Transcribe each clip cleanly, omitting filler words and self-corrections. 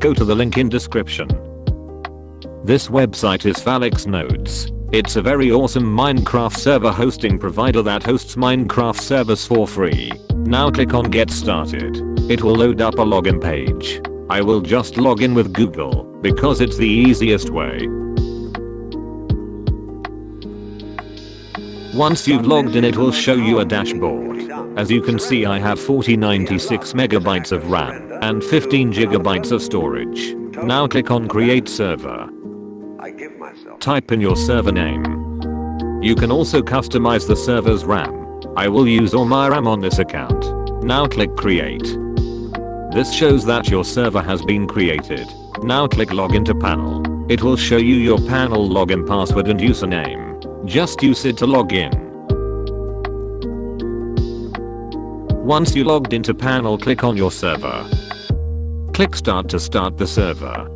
Go to the link in description. This website is Phalix Nodes. It's a very awesome Minecraft server hosting provider that hosts Minecraft servers for free. Now click on get started. It will load up a login page. I will just log in with Google because it's the easiest way. Once you've logged in, it will show you a dashboard. As you can see, I have 96 megabytes of RAM and 15 gigabytes of storage. Now click on create server. Type in your server name. You can also customize the server's RAM. I will use all my RAM on this account. Now click create. This shows that your server has been created. Now click login to panel. It will show you your panel login password and username. Just use it to log in. Once you logged into panel, click on your server. Click start to start the server.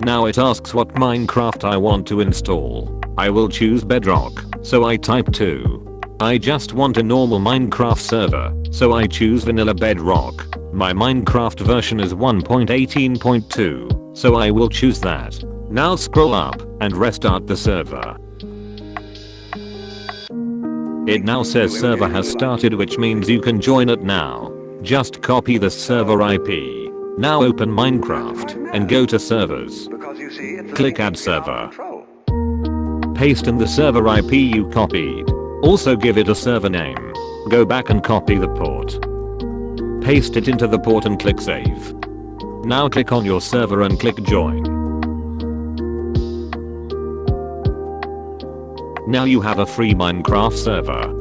Now it asks what Minecraft I want to install. I will choose Bedrock, so I type 2. I just want a normal Minecraft server, so I choose Vanilla Bedrock. My Minecraft version is 1.18.2, so I will choose that. Now scroll up and restart the server. It now says server has started, which means you can join it now. Just copy the server IP. Now open Minecraft and go to servers. Click add server. Paste in the server IP you copied. Also give it a server name. Go back and copy the port. Paste it into the port and click save. Now click on your server and click join. Now you have a free Minecraft server.